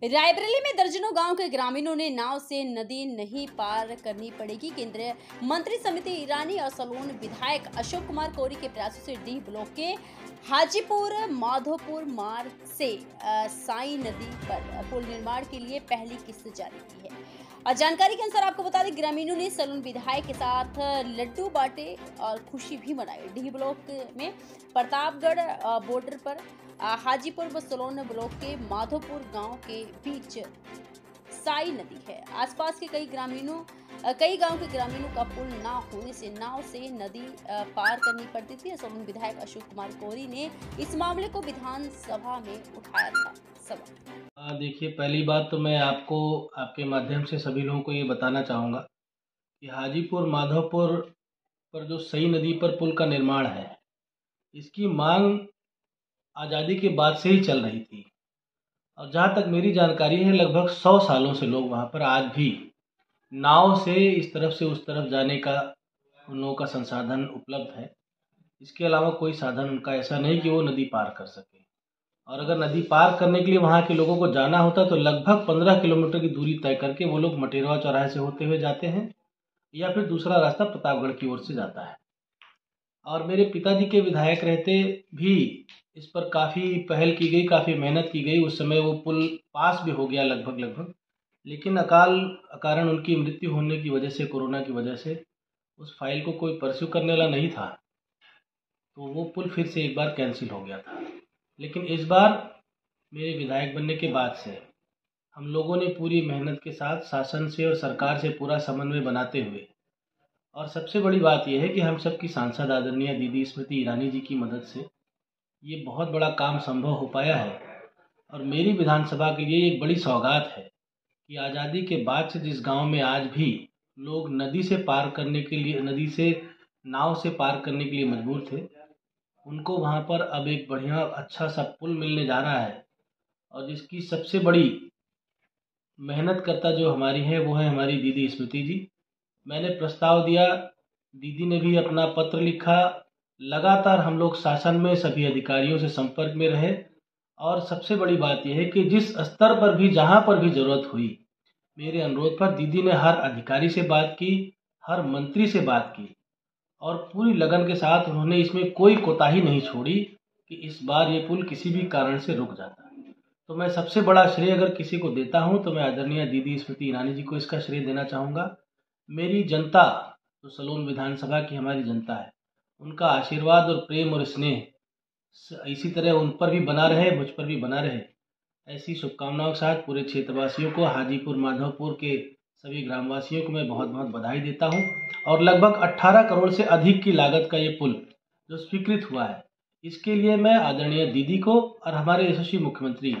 रायबरेली में दर्जनों गांव के ग्रामीणों ने नाव से नदी नहीं पार करनी पड़ेगी। केंद्रीय मंत्री समिति ईरानी और सलोन विधायक अशोक कुमार कोरी के प्रयासों से डीह ब्लॉक के हाजीपुर माधोपुर मार्ग से साई नदी पर पुल निर्माण के लिए पहली किस्त जारी की है। और जानकारी के अनुसार आपको बता दें, ग्रामीणों ने सलोन विधायक के साथ लड्डू बांटे और खुशी भी मनाई। डीह ब्लॉक में प्रतापगढ़ बॉर्डर पर हाजीपुर व सलोन ब्लॉक के माधोपुर गांव के बीच साई नदी है। आसपास के कई गांव के ग्रामीणों का पुल ना होने से नाव से नदी पार करनी पड़ती थी। सलोन विधायक अशोक कुमार कोरी ने इस मामले को विधानसभा में उठाया था सवाल। देखिए, पहली बात तो मैं आपको आपके माध्यम से सभी लोगों को ये बताना चाहूँगा कि हाजीपुर माधोपुर पर जो सई नदी पर पुल का निर्माण है, इसकी मांग आज़ादी के बाद से ही चल रही थी। और जहाँ तक मेरी जानकारी है, लगभग 100 सालों से लोग वहाँ पर आज भी नाव से इस तरफ से उस तरफ जाने का उन लोगों का संसाधन उपलब्ध है। इसके अलावा कोई साधन उनका ऐसा नहीं कि वो नदी पार कर सके। और अगर नदी पार करने के लिए वहाँ के लोगों को जाना होता तो लगभग 15 किलोमीटर की दूरी तय करके वो लोग मटेरवा चौराहे से होते हुए जाते हैं, या फिर दूसरा रास्ता प्रतापगढ़ की ओर से जाता है। और मेरे पिताजी के विधायक रहते भी इस पर काफ़ी पहल की गई, काफ़ी मेहनत की गई। उस समय वो पुल पास भी हो गया लगभग, लेकिन अकाल कारण उनकी मृत्यु होने की वजह से, कोरोना की वजह से, उस फाइल को कोई परस्यू करने वाला नहीं था, तो वो पुल फिर से एक बार कैंसिल हो गया था। लेकिन इस बार मेरे विधायक बनने के बाद से हम लोगों ने पूरी मेहनत के साथ शासन से और सरकार से पूरा समन्वय बनाते हुए, और सबसे बड़ी बात यह है कि हम सबकी सांसद आदरणीय दीदी स्मृति ईरानी जी की मदद से ये बहुत बड़ा काम संभव हो पाया है। और मेरी विधानसभा के लिए एक बड़ी सौगात है कि आज़ादी के बाद से जिस गांव में आज भी लोग नदी से पार करने के लिए, नदी से नाव से पार करने के लिए मजबूर थे, उनको वहां पर अब एक बढ़िया अच्छा सा पुल मिलने जा रहा है। और जिसकी सबसे बड़ी मेहनत करता जो हमारी है, वो है हमारी दीदी स्मृति जी। मैंने प्रस्ताव दिया, दीदी ने भी अपना पत्र लिखा, लगातार हम लोग शासन में सभी अधिकारियों से संपर्क में रहे। और सबसे बड़ी बात यह है कि जिस स्तर पर भी, जहां पर भी जरूरत हुई, मेरे अनुरोध पर दीदी ने हर अधिकारी से बात की, हर मंत्री से बात की, और पूरी लगन के साथ उन्होंने इसमें कोई कोताही नहीं छोड़ी कि इस बार ये पुल किसी भी कारण से रुक जाता। तो मैं सबसे बड़ा श्रेय अगर किसी को देता हूं तो मैं आदरणीय दीदी स्मृति ईरानी जी को इसका श्रेय देना चाहूँगा। मेरी जनता, जो सलोन विधानसभा की हमारी जनता है, उनका आशीर्वाद और प्रेम और स्नेह इसी तरह उन पर भी बना रहे, मुझ पर भी बना रहे, ऐसी शुभकामनाओं के साथ पूरे क्षेत्रवासियों को, हाजीपुर माधोपुर के सभी ग्रामवासियों को मैं बहुत बहुत बधाई देता हूं। और लगभग 18 करोड़ से अधिक की लागत का ये पुल जो स्वीकृत हुआ है, इसके लिए मैं आदरणीय दीदी को और हमारे यशस्वी मुख्यमंत्री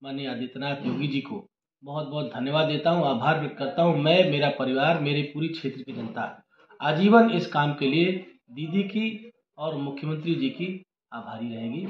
माननीय आदित्यनाथ योगी जी को बहुत बहुत धन्यवाद देता हूं, आभार व्यक्त करता हूं। मैं, मेरा परिवार, मेरे पूरी क्षेत्र की जनता आजीवन इस काम के लिए दीदी की और मुख्यमंत्री जी की आभारी रहेगी।